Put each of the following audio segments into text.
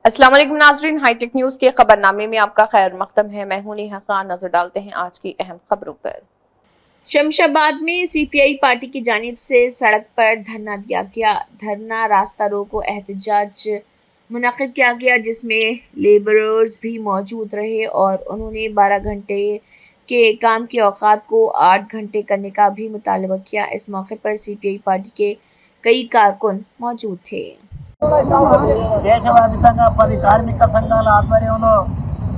अस्सलाम वालेकुम नाज़रीन, हाईटेक न्यूज के खबरनामे में आपका खैर मकदम है। मैं हूं नेहा खान। नजर डालते हैं आज की अहम खबरों पर। शमशाबाद में सीपीआई पार्टी की जानिब से सड़क पर धरना दिया गया। धरना रास्ता रोको एहतजाज मुनक़िद किया गया, जिसमें लेबरर्स भी मौजूद रहे और उन्होंने 12 घंटे के काम के औकात को 8 घंटे करने का भी मुतालबा किया। इस मौके पर सीपीआई पार्टी के कई कारकुन मौजूद थे। దేశవ్యాప్తంగా 10 కార్మిక సంఘాల ఆధ్వర్యంలో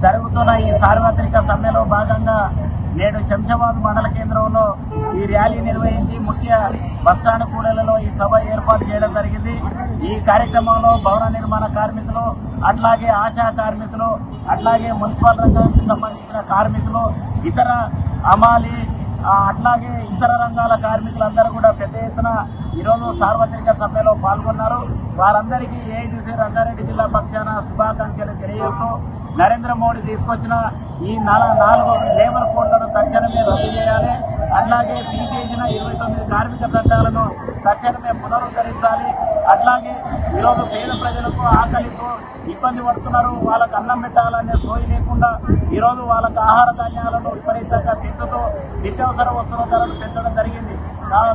జరుగుతున్న ఈ సార్వత్రిక సమ్మెలో భాగంగా నేడు శంషాబాద్ మండల కేంద్రంలో ఈ ర్యాలీ నిర్వహించి ముఖ్య బస్టాండ్ కూడళ్లలో ఈ సభ ఏర్పాటు చేయడం జరిగింది। ఈ కార్యక్రమంలో భవన నిర్మాణ కార్మికులు, అట్లాగే ఆశా కార్మికులు, అట్లాగే మున్సిపల్ రంగానికి సంబంధించిన కార్మికులు, ఇతర అమాలి అట్లాగే ఇతర రంగాల కార్మికులందరూ కూడా పెద్ద ఎత్తున ఈరోజు సార్వత్రిక సమ్మెలో పాల్గొన్నారు। వారందరికీ ఏఐటీసీ రంగారెడ్డి జిల్లా పక్షాన శుభాకాంక్షలు తెలియజేస్తూ నరేంద్ర మోడీ తీసుకొచ్చిన ఈ 4 లేబర్ కోడ్లను తక్షణమే రద్దు చేయాలి, అట్లాగే తీసేసిన 29 కార్మిక చట్టాలను తక్షణమే పునరుద్ధరించాలి, అట్లాగే ఈరోజు పేద ప్రజలకు ఆకలితో ఇబ్బంది పడుతున్నారు, వాళ్ళకు అన్నం పెట్టాలనే సోయి లేకుండా ఈరోజు వాళ్ళకు ఆహార ధాన్యాలను విపరీతంగా పెంచుతూ నిత్యావసర వస్తువుల ధరలు పెంచడం జరిగింది।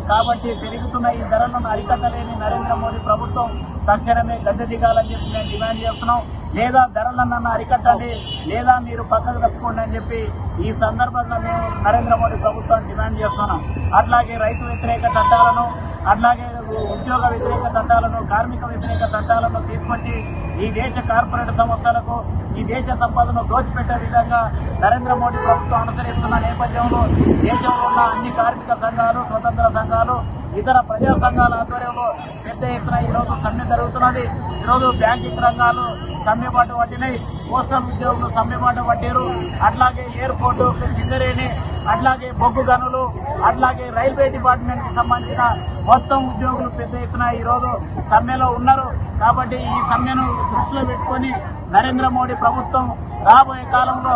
కాబట్టి పెరుగుతున్న ఈ ధరలను అరికట్టలేని నరేంద్ర మోడీ ప్రభుత్వం తక్షణమే గద్దె దిగాలని చెప్పి మేము డిమాండ్ చేస్తున్నాం। లేదా ధరలన్న అరికట్టండి, లేదా మీరు పక్కకు తప్పుకోండి అని చెప్పి ఈ సందర్భంగా మేము నరేంద్ర మోడీ ప్రభుత్వాన్ని డిమాండ్ చేస్తున్నాం। అట్లాగే రైతు వ్యతిరేక చట్టాలను, అట్లాగే ఉద్యోగ వ్యతిరేక చట్టాలను, కార్మిక వ్యతిరేక చట్టాలను తీసుకొచ్చి ఈ దేశ కార్పొరేట్ సంస్థలకు ఈ దేశ సంపదను దోచిపెట్టే విధంగా నరేంద్ర మోడీ ప్రభుత్వం అనుసరిస్తున్న నేపథ్యంలో దేశంలో ఉన్న అన్ని కార్మిక సంఘాలు, స్వతంత్ర సంఘాలు, ఇతర ప్రజా సంఘాల ఆధ్వర్యంలో పెద్ద ఎత్తున ఈరోజు సమ్మె జరుగుతున్నది। ఈరోజు బ్యాంకింగ్ రంగాలు సమ్మెబాటు పట్టినాయి, పోస్టల్ ఉద్యోగులు సమ్మెబాటు పట్టారు, అట్లాగే ఎయిర్పోర్టు, సింగరేణి, అట్లాగే బొగ్గు గనులు, అట్లాగే రైల్వే డిపార్ట్మెంట్ కి సంబంధించిన మొత్తం ఉద్యోగులు పెద్ద ఎత్తున ఈరోజు సమ్మెలో ఉన్నారు। కాబట్టి ఈ సమ్మెను దృష్టిలో పెట్టుకొని నరేంద్ర మోడీ ప్రభుత్వం రాబోయే కాలంలో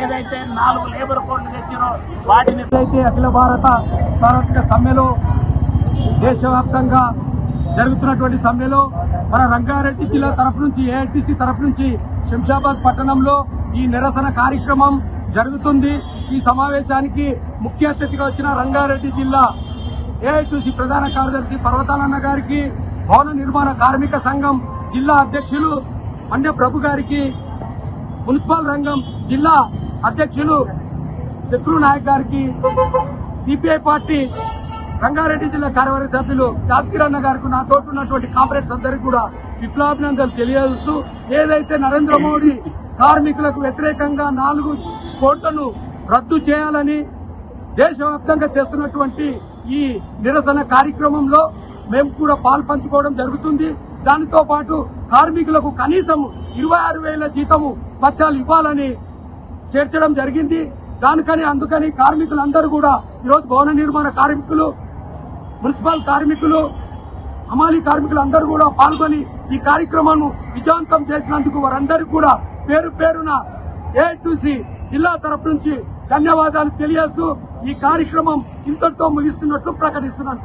ఏదైతే 4 లేబర్ కోడ్లు తెచ్చారో వాటిని అఖిల భారత సార్వత్రిక సమ్మెలో దేశవ్యాప్తంగా జరుగుతున్నటువంటి సమ్మెలో మన రంగారెడ్డి జిల్లా తరఫు నుంచి, ఏఐటీసీ తరఫు నుంచి శంషాబాద్ పట్టణంలో ఈ నిరసన కార్యక్రమం జరుగుతుంది। ఈ సమావేశానికి ముఖ్య అతిథిగా వచ్చిన రంగారెడ్డి జిల్లా ఏఐటీసీ ప్రధాన కార్యదర్శి పర్వతాలన్న గారికి, భవన నిర్మాణ కార్మిక సంఘం జిల్లా అధ్యక్షులు అన్య ప్రభు గారికి, మున్సిపల్ రంగం జిల్లా అధ్యక్షులు శత్రు నాయక్ గారికి, సిపిఐ పార్టీ రంగారెడ్డి జిల్లా కార్యవర్గ సభ్యులు యాదగిరన్న గారికి, నాతో ఉన్నటువంటి కాంప్రేట్స్ అందరికీ కూడా విప్లవాభినందనలు తెలియజేస్తూ, ఏదైతే నరేంద్ర మోడీ కార్మికులకు వ్యతిరేకంగా 4 కోట్లను రద్దు చేయాలని దేశవ్యాప్తంగా చేస్తున్నటువంటి ఈ నిరసన కార్యక్రమంలో మేము కూడా పాల్పంచుకోవడం జరుగుతుంది। దానితో పాటు కార్మికులకు కనీసం 26,000 జీతము భత్యాలు ఇవ్వాలని చేర్చడం జరిగింది। అందుకని కార్మికులందరూ కూడా ఈరోజు భవన నిర్మాణ కార్మికులు, మున్సిపల్ కార్మికులు, అమాలి కార్మికులు అందరూ కూడా పాల్గొని ఈ కార్యక్రమాన్ని విజయవంతం చేసినందుకు వారందరికీ కూడా పేరు పేరున ఏఐటీసీ జిల్లా తరపు నుంచి ధన్యవాదాలు తెలియజేస్తూ ఈ కార్యక్రమం ఇంతటితో ముగిస్తున్నట్లు ప్రకటిస్తున్నాను।